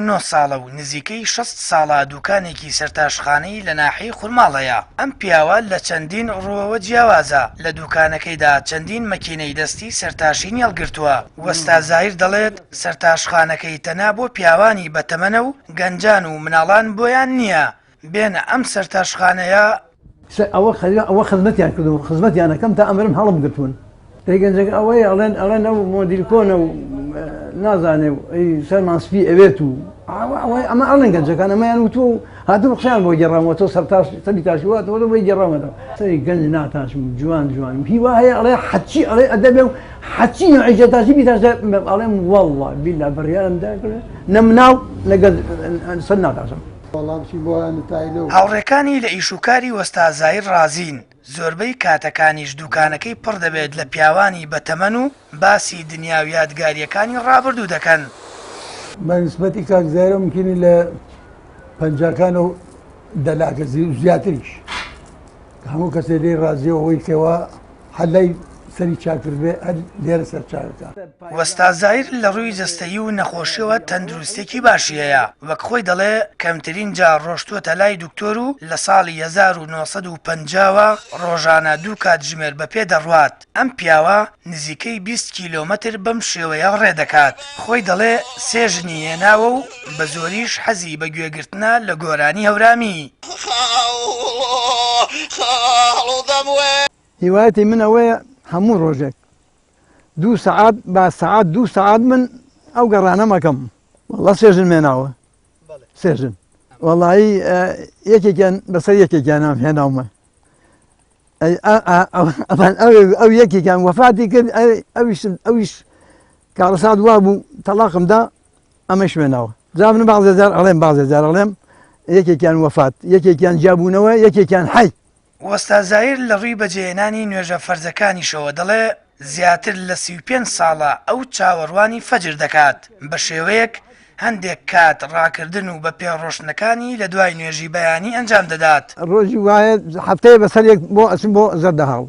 9 ساڵە و نزیکەی 6 ساڵە دوکانێکی سەرتاشخانەی لە ناحیەی خورماڵەیە. ئەم پیاوە لە چەندین ڕووەوە جیاوازە لە دوکانەکەیدا چەندین مەکینەی دەستی سەرتاشی هێڵگرتووە. وەستا زاهیر دەڵێت سەرتاشخانەکەی تەنها بۆ پیاوانی بەتەمەنە و گەنجان و مناڵان بۆیان نییە بێنە ئەم سەرتاشخانەیە. ئەوە خزمەتیان کردو، خزمەتیانەکەم تا ئەمرم هەڵم گرتوون. گەنجەکە ئەوەی ئەڵێن ئەو مۆدیرکۆنە و نازانێ سەرمان سپی ئەوێت و ئەمە ئەڵێن گەنجەکان ئەمەیان وتۆ هاتوو قسەیان بۆ گەڕامەوە تۆ سەری تاشیواتەوە بۆی گەڕامەوە سەری گەنج ناتاشم جوان هیوا هەیە ئەڵێ حەچی ئەڵێ ئەدەبێ و حەچی نوعیجە تاشی بیتاشە ئەڵێم وەڵڵا بیلا بڕیارمدا کرد نەمناو لەگەل سەر ناتاشم. هاوڕێکانی لە ئیشوکاری وەستا زاهیر رازین. زۆربەی کاتەکانیش دوکانەکەی پڕ دەبێت لە پیاوانی بەتەمەن و باسی دنیا و یادگاریەکانی ڕابردوو دەکەن. بەنسبەتی کاک زاهیرە ممکنی لە پەنجاکان و دەلاکە زیاتریش هەموو کەسێ لێ ڕازیەوە ئەوەی کەوە هەلای سەری چاکرد بێ لێرە سەر چاکەکە. وەستا زاهیر لە ڕووی جەستەیی و نەخۆشیەوە تەندروستێکی باشی هەیە. وەک خۆی دەڵێ کەمترین جار ڕۆشتووەتە لای دکتۆر و لە ساڵی 1950ەوە ڕۆژانە 2 کات ژمێر بەپێ دەڕوات. ئەم پیاوە نزیکەی 20 کیلۆمەتر بەم شێوەیە ڕێدەکات. خۆی دەڵێ 3 ژنی هێناوە و بە زۆریش حەزی بە گوێگرتنە لە گۆرانی هەورامی. هیوایەتی من ئەوەیە هەموو ڕۆژێک 2 سەعات با سەعات 2 سەعات من ئەو گەڕانە مەکەم. وەڵڵا 3 ژن مێناوە 3 ژن وەڵڵایی یەکێکیان بەسەر یەکێکیان هێناومە ئەو یەکێکیان وەفاتی کرد ئەویش کارەسات وا بوو تەلاقمدا ئەمەش وێناوە. جا من بەعزێجار ئەڵێم بەعزێجار ئەڵێم یەکێکیان وەفات یەکێکیان جیابوونەوە یەکێکیان حەی. وەستا زاهیر لە ڕووی بەجێهێنانی نوێژە فەرزەکانیشەوە دەڵێ زیاتر لە 35 ساڵە ئەو چاوەڕوانی فەجر دەکات بە شێوەیەک هەندێک کات ڕاکردن و بە پێڕۆشنەکانی لە دوای نوێژی بەیانی ئەنجام دەدات. ڕۆژی وایە هەفتەیە بەسەر یەک بۆ ئەچم بۆ زەردەهاڵ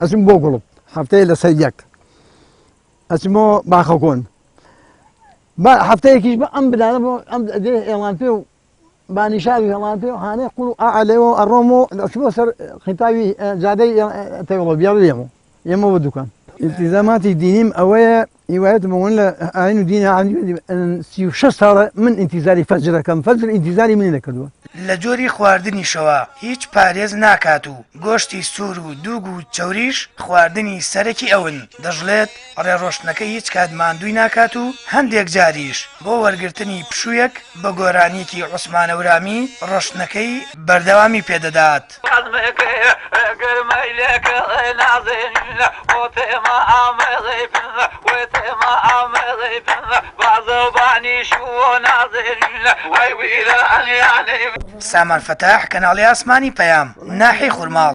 ئەچم بۆ گوڵب هەفتەیە لەسەر یەک ئەچم بۆ باخەکۆن هەفتەیەکیش بە ئەم بدانە بۆ ئەم ئێڵان پێ و بانیشاوی هەڵان پێ و هانەی قوڵ و ئاعلەوە ئەڕۆم و ئەچم بۆ سەر خیتاوی جادەی تەیوڵۆبیاڵ ئێمە بۆ دوکان. ئیلتیزاماتی دینیم ئەوەیە هیوایەتمە من لە ئاین و دینی 36 ساڵە من ئینتیزاری فەجرەکەم فەجر ئینتیزاری منی نەکردووە. لە جۆری خواردنیشەوە هیچ پارێز ناکات و گۆشتی سوور و دووگ و چەوریش خواردنی سەرەکی ئەون. دەژڵێت ڕێڕۆشتنەکە هیچ کات ماندووی ناکات و هەندێک جاریش بۆ وەرگرتنی پشوویەک بە گۆرانیەکی عوسمانە ورامی ڕۆشتنەکەی بەردەوامی پێدەدات. سامان فتاح کەناڵی ئاسمانی پەیام ناحیەی خورماڵ.